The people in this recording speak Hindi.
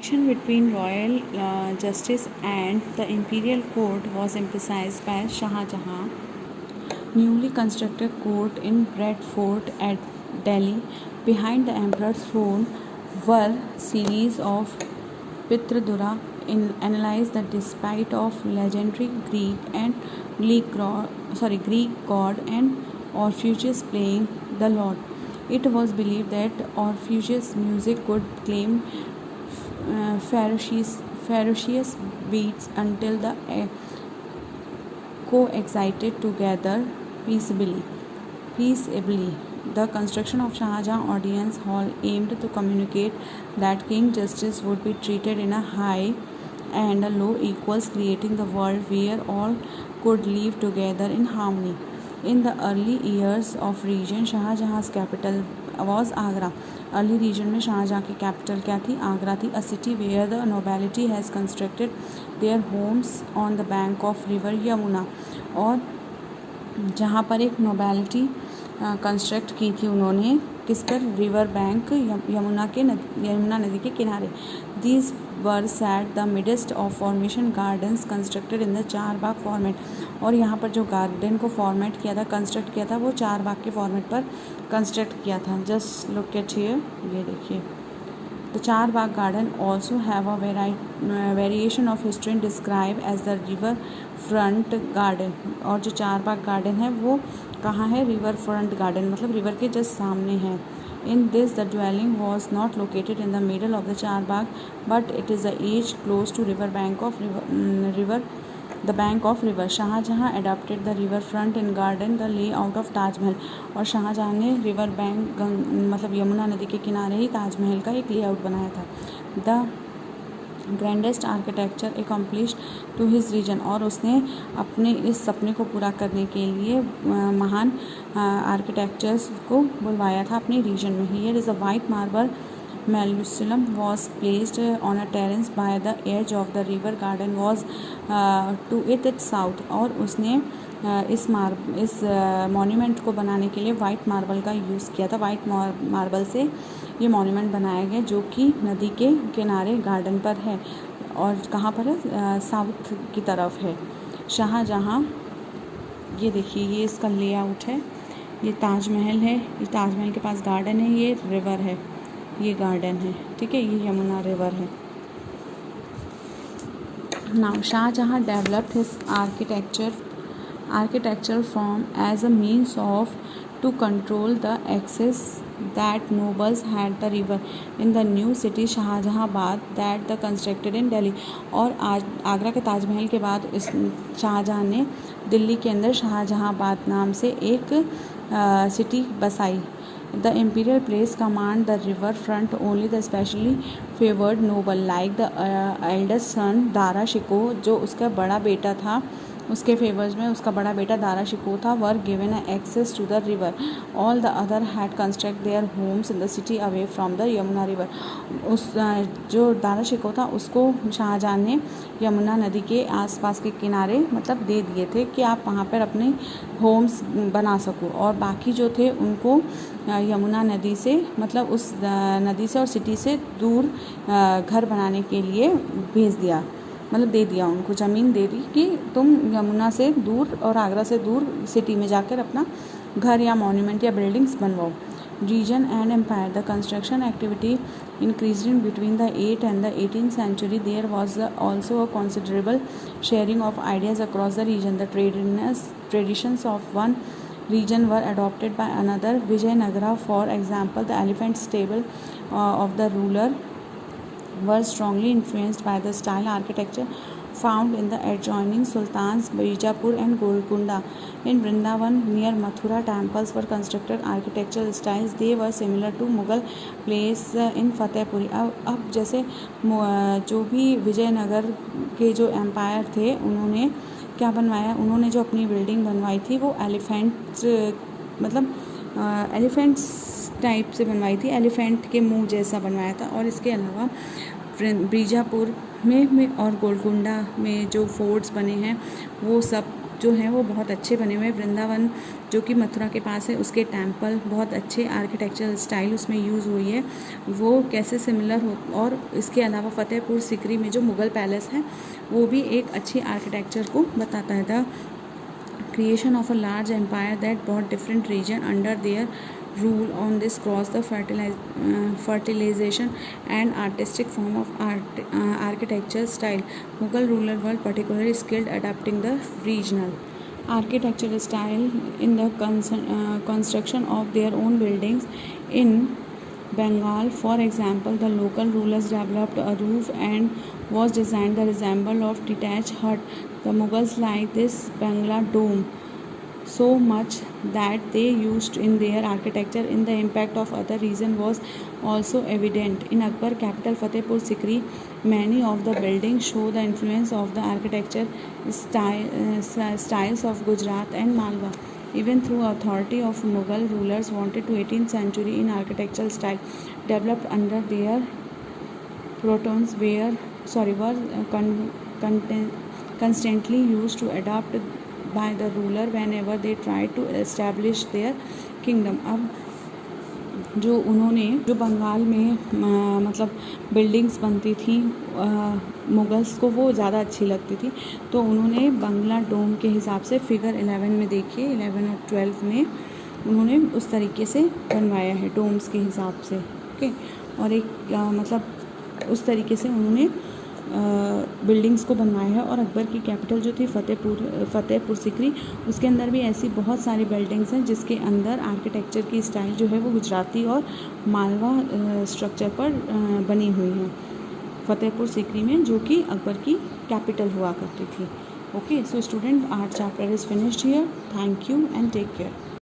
Distinction between royal justice and the imperial court was emphasized by Shah Jahan. Newly constructed court in Red Fort at Delhi, behind the emperor's throne, were series of Pitradura analyzed the despite of legendary Greek god and Orpheus playing the Lord. It was believed that Orpheus' music could claim ferocious beats until the coexisted together peaceably. The construction of Shah Jahan Audience Hall aimed to communicate that King Justice would be treated in a high and a low equals, creating the world where all could live together in harmony. In the early years of region, Shah Jahan's capital was Agra. Early region में शाहजहाँ की कैपिटल क्या थी? आगरा थी. A city where the nobility has constructed their homes on the bank of river Yamuna. और जहाँ पर एक नोबैलिटी कंस्ट्रक्ट की थी उन्होंने, किस पर? रिवर बैंक, यमुना नदी के किनारे. These were set the midst of formation gardens constructed in the Charbagh format. और यहाँ पर जो गार्डन को फॉर्मेट किया था, कंस्ट्रक्ट किया था, वो चारबाग के फॉर्मेट पर कंस्ट्रक्ट किया था. जस्ट लुक एट हियर, ये देखिए. The Charbagh garden also have a variation of history describe as the river front garden. और जो चारबाग गार्डन है वो कहाँ है? रिवर फ्रंट गार्डन, मतलब रिवर के जस्ट सामने है. In this, the dwelling was not located in the middle of the Charbagh, but it is the edge close to the bank of river. Shahjahan adopted the river front and garden the layout of Taj Mahal. और शाहजहाँ ने रिवर बैंक मतलब यमुना नदी के किनारे ही ताजमहल का एक लेआउट बनाया था. The grandest architecture accomplished to his region. और उसने अपने इस सपने को पूरा करने के लिए महान आर्किटेक्चर्स को बुलवाया था अपने रीजन में. Here is a white marble Mausoleum was placed on a terrace by the edge of the river. Garden was to its south. और उसने इस मॉन्यूमेंट को बनाने के लिए वाइट मार्बल का यूज़ किया था. वाइट मार्बल से ये मॉन्यूमेंट बनाया गया जो कि नदी के किनारे गार्डन पर है. और कहाँ पर है? साउथ की तरफ है. शाहजहाँ, ये देखिए, ये इसका लेआउट है. ये ताजमहल है, ये ताजमहल के पास गार्डन है, ये रिवर है, ये गार्डन है, ठीक है, ये यमुना रिवर है. Now Shahjahan developed his architectural form as a means of to control the access that nobles had the river in the new city शाहजहाँबाद that the constructed in Delhi. और आज आगरा के ताजमहल के बाद इस शाहजहाँ ने दिल्ली के अंदर शाहजहाँबाद नाम से एक सिटी बसाई. The imperial place command the river front only the specially favored noble like the eldest son Dara Shikoh, जो उसका बड़ा बेटा था, उसके फेवर्स में उसका बड़ा बेटा दारा शिको था, were given access to the river. All the other had construct their homes in the city away from the Yamuna river. उस जो दारा शिको था उसको शाहजहाँ ने यमुना नदी के आसपास के किनारे मतलब दे दिए थे कि आप वहाँ पर अपने होम्स बना सको. और बाकी जो थे उनको यमुना नदी से मतलब उस नदी से और सिटी से दूर घर बनाने के लिए भेज दिया, मतलब दे दिया उनको, ज़मीन दे दी कि तुम यमुना से दूर और आगरा से दूर सिटी में जाकर अपना घर या मॉन्यूमेंट या बिल्डिंग्स बनवाओ. Region and empire. The construction activity increased in between the 8th and the 18th century. There was also a considerable sharing of ideas across the region. The traditions of one region were adopted by another. Vijayanagara, for example, the elephant stable of the ruler were strongly influenced by the style architecture found in the adjoining sultans Bijapur and Golconda. In Vrindavan near Mathura, temples were constructed architectural styles. They were similar to Mughal place in Fatehpuri. अब जैसे जो भी विजयनगर के जो एम्पायर थे उन्होंने क्या बनवाया, उन्होंने जो अपनी बिल्डिंग बनवाई थी वो एलिफेंट्स टाइप से बनवाई थी, एलिफेंट के मुंह जैसा बनवाया था. और इसके अलावा बीजापुर में और गोलकुंडा में जो फोर्ट्स बने हैं वो सब जो हैं वो बहुत अच्छे बने हुए हैं। वृंदावन जो कि मथुरा के पास है, उसके टेम्पल बहुत अच्छे आर्किटेक्चरल स्टाइल उसमें यूज़ हुई है, वो कैसे सिमिलर हो। और इसके अलावा फतेहपुर सीकरी में जो मुग़ल पैलेस है वो भी एक अच्छी आर्किटेक्चर को बताता है। The creation of a large empire that brought different region under their rule on this cross the fertilization and artistic form of architecture style. Mughal ruler were particularly skilled adapting the regional architecture style in the construction of their own buildings. In Bengal, for example, the local rulers developed a roof and was designed the resemble of detached hut. The Mughals liked this Bangla dome so much that they used in their architecture. In the impact of other region was also evident. In Akbar capital Fatehpur Sikri, many of the buildings show the influence of the architecture styles of Gujarat and Malwa. Even through authority of Mughal rulers wanted to 18th century in architectural style developed under their protons were constantly used to adapt by the ruler whenever they tried to establish their kingdom. अब जो बंगाल में मतलब बिल्डिंग्स बनती थी मुगल्स को वो ज़्यादा अच्छी लगती थी, तो उन्होंने बंगला डोम के हिसाब से फिगर 11 में देखिए 11 और 12 में उन्होंने उस तरीके से बनवाया है डोम्स के हिसाब से। ओके, और एक मतलब उस तरीके से उन्होंने बिल्डिंग्स को बनवाया है। और अकबर की कैपिटल जो थी फतेहपुर सीकरी, उसके अंदर भी ऐसी बहुत सारी बिल्डिंग्स हैं जिसके अंदर आर्किटेक्चर की स्टाइल जो है वो गुजराती और मालवा स्ट्रक्चर पर बनी हुई है फतेहपुर सीकरी में, जो कि अकबर की कैपिटल हुआ करती थी। Okay, so student, our chapter is finished here. Thank you and take care.